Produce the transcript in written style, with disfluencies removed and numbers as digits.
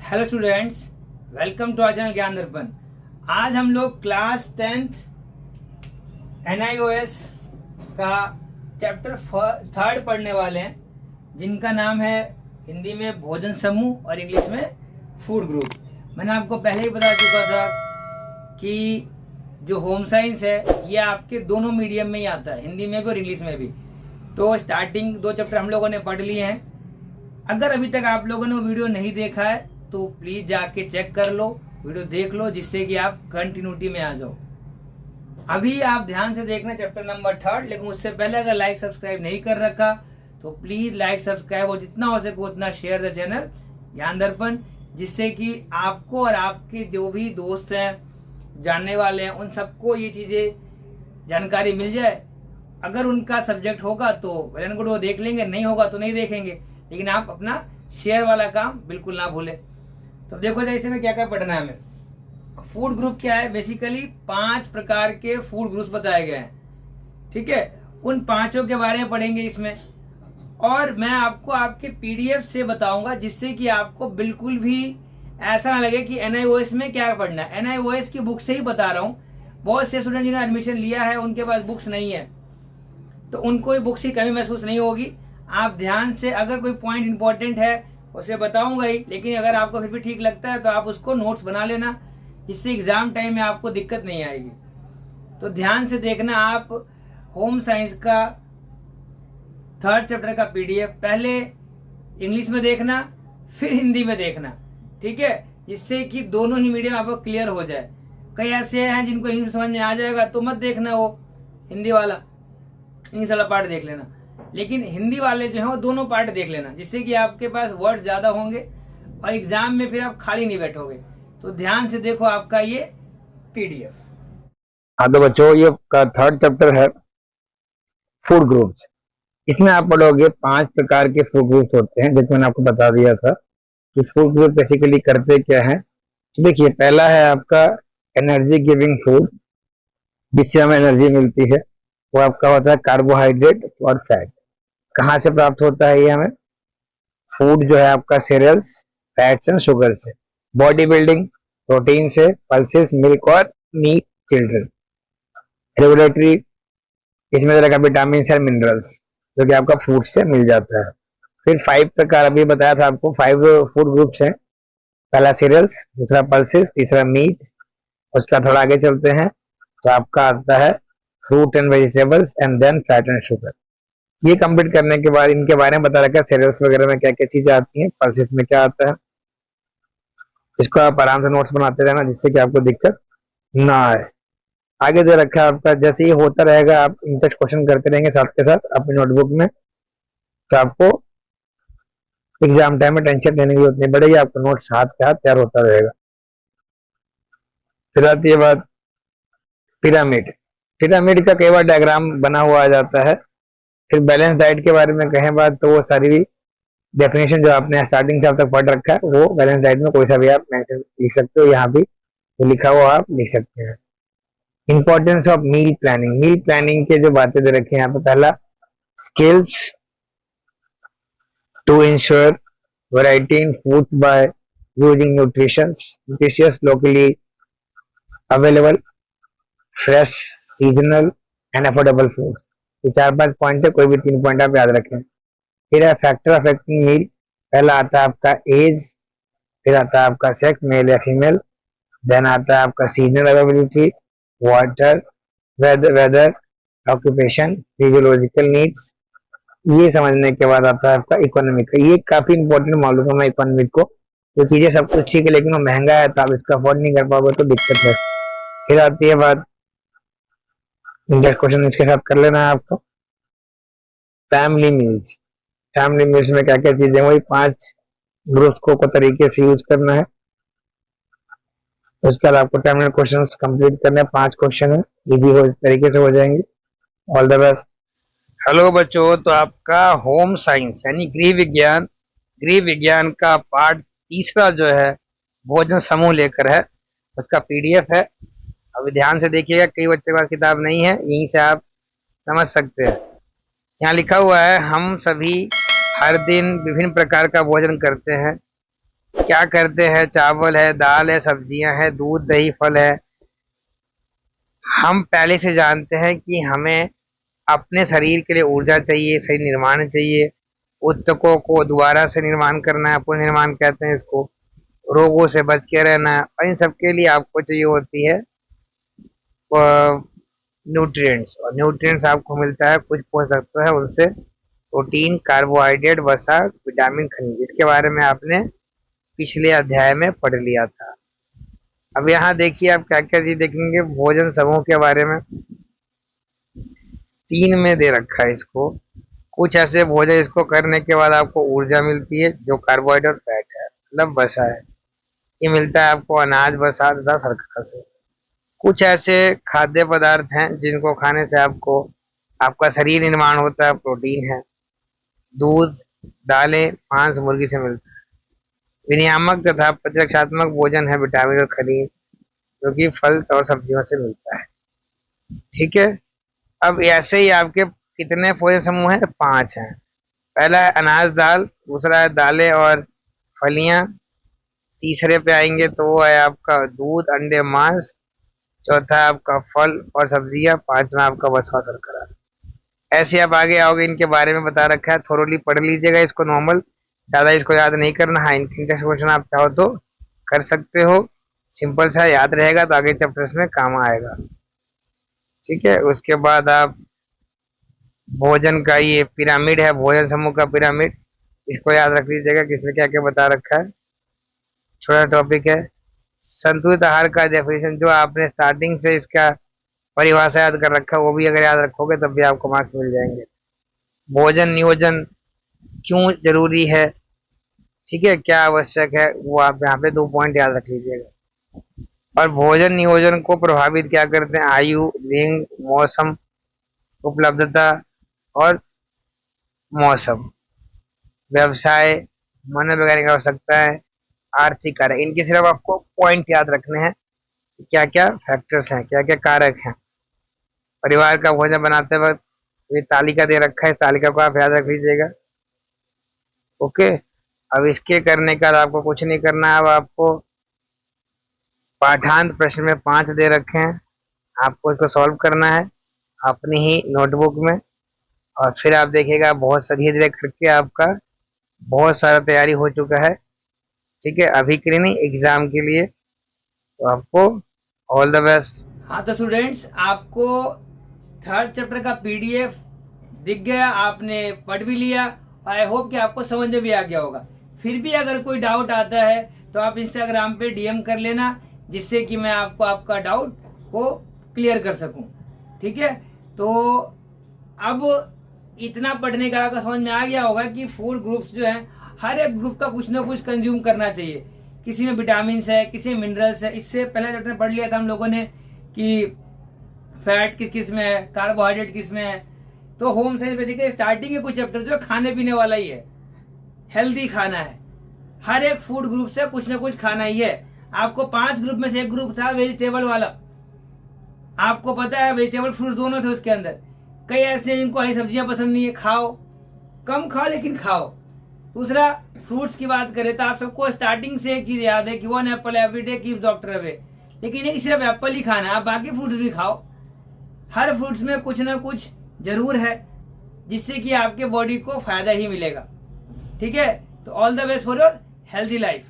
Hello students, welcome to our channel Gyan Darpan. आज हम लोग क्लास 10th NIOS का चैप्टर 3 पढ़ने वाले हैं, जिनका नाम है हिंदी में भोजन समूह और इंग्लिश में फूड ग्रुप। मैंने आपको पहले ही बता चुका था कि जो होम साइंस है ये आपके दोनों मीडियम में ही आता है, हिंदी में भी और इंग्लिश में भी। तो स्टार्टिंग 2 चैप्टर हम लोगों ने पढ़ लिए हैं। अगर अभी तक आप लोगों ने वो वीडियो नहीं देखा है तो प्लीज जाके चेक कर लो, वीडियो देख लो, जिससे कि आप कंटिन्यूटी में आ जाओ। अभी आप ध्यान से देखना चैप्टर नंबर 3, लेकिन उससे पहले अगर लाइक सब्सक्राइब नहीं कर रखा तो प्लीज लाइक सब्सक्राइब और जितना हो सके उतना शेयर द चैनल ज्ञान दर्पण, जिससे कि आपको और आपके जो भी दोस्त हैं, जानने वाले हैं, उन सबको ये चीजें जानकारी मिल जाए। अगर उनका सब्जेक्ट होगा तो वेल एंड गुड, वो देख लेंगे, नहीं होगा तो नहीं देखेंगे, लेकिन आप अपना शेयर वाला काम बिल्कुल ना भूलें। तो देखो जैसे में क्या क्या पढ़ना है हमें। फूड ग्रुप क्या है? बेसिकली 5 प्रकार के फूड ग्रुप्स बताए गए हैं, ठीक है। उन 5 के बारे में पढ़ेंगे इसमें, और मैं आपको आपके PDF से बताऊंगा, जिससे कि आपको बिल्कुल भी ऐसा ना लगे कि NIOS में क्या पढ़ना है। NIOS की बुक से ही बता रहा हूँ। बहुत से स्टूडेंट जिन्होंने एडमिशन लिया है उनके पास बुक्स नहीं है, तो उनको बुक्स की कमी महसूस नहीं होगी। आप ध्यान से, अगर कोई पॉइंट इंपॉर्टेंट है उसे बताऊंगा ही, लेकिन अगर आपको फिर भी ठीक लगता है तो आप उसको नोट्स बना लेना, जिससे एग्जाम टाइम में आपको दिक्कत नहीं आएगी। तो ध्यान से देखना। आप होम साइंस का 3rd चैप्टर का PDF पहले इंग्लिश में देखना, फिर हिंदी में देखना, ठीक है, जिससे कि दोनों ही मीडियम आपको क्लियर हो जाए। कई ऐसे हैं जिनको इंग्लिश समझ में आ जाएगा तो मत देखना वो हिंदी वाला, इंग्लिश वाला पार्ट देख लेना, लेकिन हिंदी वाले जो है वो दोनों पार्ट देख लेना, जिससे कि आपके पास वर्ड्स ज्यादा होंगे और एग्जाम में फिर आप खाली नहीं बैठोगे। तो ध्यान से देखो आपका ये PDF। हाँ तो बच्चों, ये का 3rd चैप्टर है फूड ग्रुप्स। इसमें आप पढ़ोगे 5 प्रकार के फूड ग्रुप्स होते हैं, जैसे मैंने आपको बता दिया था कि फूड ग्रुप बेसिकली करते क्या है। तो देखिए, पहला है आपका एनर्जी गिविंग फूड, जिससे हमें एनर्जी मिलती है। वो आपका होता है कार्बोहाइड्रेट और फैट। कहाँ से प्राप्त होता है ये हमें? फूड जो है आपका सीरियल्स, फैट्स एंड शुगर से। बॉडी बिल्डिंग प्रोटीन से, पल्सेस, मिल्क और मीट, चिल्ड्रन। रेगुलेटरी, इसमें रखा विटामिन और मिनरल्स, जो कि आपका फूड से मिल जाता है। फिर 5 प्रकार अभी बताया था आपको, 5 फूड ग्रुप्स हैं। पहला सीरियल्स, दूसरा पल्सेस, तीसरा मीट। उसका थोड़ा आगे चलते हैं तो आपका आता है fruit and vegetables and then fat and sugar. ये कंप्लीट करने के बाद इनके बारे में बता रखा है, सीरियल्स वगैरह में क्या क्या चीजें आती हैं, पल्सेस में क्या आता है। इसको आप आराम से नोट्स बनाते रहना, जिससे कि आपको दिक्कत ना आए। आगे दे रखा है आपका, जैसे ये होता रहेगा आप इंटरेस्ट क्वेश्चन करते रहेंगे साथ के साथ अपनी नोटबुक में, तो आपको एग्जाम टाइम में टेंशन लेने की जरूरत नहीं पड़ेगी। आपका नोट्स हाथ के हाथ तैयार होता रहेगा। फिर आती है बात पिरामिड। पिरामिड का कई बार डायग्राम बना हुआ आ जाता है। फिर बैलेंस डाइट के बारे में कहें बात, तो वो सारी डेफिनेशन जो आपने स्टार्टिंग से अब तक पढ़ रखा है, वो बैलेंस डाइट में कोई सा भी आप लिख सकते हो, यहाँ भी तो लिखा हुआ आप लिख सकते हैं। Importance of meal planning. Meal planning के जो बातें दे रखी हैं यहाँ पे, पहला skills to ensure variety in food by using nutritious locally available fresh seasonal and affordable food. ये 4-5 पॉइंट है, कोई भी 3 पॉइंट आप याद रखें। फिर है फैक्टर अफेक्टिंग मील। पहला आता है आपका एज, फिर आता है आपका सेक्स, मेल या फीमेल, देन आता है आपका seasonal availability, water, weather, occupation, physiological needs. ये समझने के बाद आता है आपका इकोनॉमिक। ये काफी इंपॉर्टेंट मालूम है इकोनॉमिक को। जो चीजें सब कुछ ठीक है लेकिन वो महंगा है, तो आप इसका अफोर्ड नहीं कर पाओगे तो दिक्कत है। फिर आती है बात, नेक्स्ट क्वेश्चन इसके साथ कर लेना है आपको, फैमिली मील्स। फैमिली मील्स में क्या क्या चीजें, वही 5 ग्रुप्स को तरीके से यूज करना है। उसके बाद आपको टर्मिनल क्वेश्चंस कंप्लीट करने हैं। 5 क्वेश्चन है, इजी हो तरीके से हो जाएंगे। All the best. हेलो बच्चों, तो आपका होम साइंस यानी गृह विज्ञान का पार्ट 3 जो है भोजन समूह लेकर है, उसका PDF है। अभी ध्यान से देखिएगा, कई बच्चे के पास किताब नहीं है, यहीं से आप समझ सकते हैं। यहाँ लिखा हुआ है, हम सभी हर दिन विभिन्न प्रकार का भोजन करते हैं। क्या करते हैं, चावल है, दाल है, सब्जियां है, दूध, दही, फल है। हम पहले से जानते हैं कि हमें अपने शरीर के लिए ऊर्जा चाहिए, शरीर निर्माण चाहिए, ऊतकों को दोबारा से निर्माण करना है, पुनर्निर्माण कहते हैं इसको, रोगों से बच के रहना है, और इन सब के लिए आपको चाहिए होती है न्यूट्रिएंट्स। और न्यूट्रिएंट्स आपको मिलता है कुछ पोषक तत्व है उनसे, प्रोटीन, कार्बोहाइड्रेट, वसा, विटामिन, खनिज। इसके बारे में आपने पिछले अध्याय में पढ़ लिया था। अब यहाँ देखिए आप क्या क्या चीज देखेंगे भोजन समूह के बारे में। 3 में दे रखा है इसको। कुछ ऐसे भोजन इसको करने के बाद आपको ऊर्जा मिलती है जो कार्बोहाइड्रेट, फैट है, मतलब वसा है। ये मिलता है आपको अनाज, वसा तथा शर्करा से। कुछ ऐसे खाद्य पदार्थ हैं जिनको खाने से आपको आपका शरीर निर्माण होता है, प्रोटीन है। दूध, दालें, मांस मुर्गी से मिलता है। विनियामक तथा प्रतिरक्षात्मक भोजन है विटामिन और खनिज, जो कि फल और सब्जियों से मिलता है। ठीक है। अब ऐसे ही आपके कितने भोजन समूह हैं? 5 हैं। पहला है अनाज, दाल, दूसरा है दालें और फलियां, तीसरे पे आएंगे तो वो है आपका दूध, अंडे, मांस, चौथा है आपका फल और सब्जियां, पांचवा आपका वसा, शर्करा। ऐसे आप आगे आओगे, इनके बारे में बता रखा है, थोरोली पढ़ लीजिएगा इसको। नॉर्मल ज्यादा इसको याद नहीं करना। हाँ, इंटेंस क्वेश्चन आप चाहो तो कर सकते हो, सिंपल सा याद रहेगा तो आगे चैप्टर्स में काम आएगा। ठीक है। उसके बाद आप भोजन का ये पिरामिड है, भोजन समूह का पिरामिड, इसको याद रख लीजिएगा किसमें क्या क्या बता रखा है। छोटा टॉपिक है। संतुलित आहार का डेफिनेशन, जो आपने स्टार्टिंग से इसका परिभाषा याद कर रखा है वो भी अगर याद रखोगे तब भी आपको मार्क्स मिल जाएंगे। भोजन नियोजन क्यों जरूरी है, ठीक है, क्या आवश्यक है, वो आप यहाँ पे 2 पॉइंट याद रख लीजिएगा। और भोजन नियोजन को प्रभावित क्या करते हैं? आयु, लिंग, मौसम, उपलब्धता और मौसम, व्यवसाय, मनोवैज्ञानिक आवश्यकता है, आर्थिक कारक। इनके सिर्फ आपको पॉइंट याद रखने हैं, क्या क्या फैक्टर्स हैं, क्या क्या कारक हैं। परिवार का भोजन बनाते वक्त ये तालिका दे रखा है, इस तालिका को आप याद रख लीजिएगा। ओके। अब इसके करने का आपको कुछ नहीं करना है। अब आपको पाठांत प्रश्न में 5 दे रखे हैं, आपको इसको सॉल्व करना है अपनी ही नोटबुक में। और फिर आप देखिएगा बहुत धीरे धीरे करके आपका बहुत सारा तैयारी हो चुका है। ठीक है, अभी के लिए नहीं, एग्जाम के लिए। तो आपको ऑल द बेस्ट। हाँ तो स्टूडेंट्स, आपको 3rd चैप्टर का PDF दिख गया, आपने पढ़ भी लिया और आई होप कि आपको समझ में भी आ गया होगा। फिर भी अगर कोई डाउट आता है तो आप इंस्टाग्राम पे DM कर लेना, जिससे कि मैं आपको आपका डाउट को क्लियर कर सकूं। ठीक है। तो अब इतना पढ़ने का आपको समझ में आ गया होगा कि फूड ग्रुप्स जो हैं, हर एक ग्रुप का कुछ ना कुछ कंज्यूम करना चाहिए। किसी में विटामिन है, किसी में मिनरल्स है। इससे पहले चैप्टर में पढ़ लिया था हम लोगों ने कि फैट किस किस में है, कार्बोहाइड्रेट किस में है। तो होम साइंस बेसिकली स्टार्टिंग के कुछ चैप्टर जो खाने पीने वाला ही है, हेल्दी खाना है। हर एक फूड ग्रुप से कुछ ना कुछ खाना ही है। आपको 5 ग्रुप में से एक ग्रुप था वेजिटेबल वाला। आपको पता है वेजिटेबल फ्रूट दोनों थे उसके अंदर। कई ऐसे हैं जिनको हरी सब्जियां पसंद नहीं है, खाओ, कम खाओ लेकिन खाओ। दूसरा, फ्रूट्स की बात करें तो आप सबको स्टार्टिंग से एक चीज याद है कि 1 Apple every day keeps doctor away. लेकिन एक सिर्फ एप्पल ही खाना है, आप बाकी फ्रूट्स भी खाओ। हर फ्रूट्स में कुछ ना कुछ जरूर है जिससे कि आपके बॉडी को फायदा ही मिलेगा। ठीक है। तो all the best for your healthy life.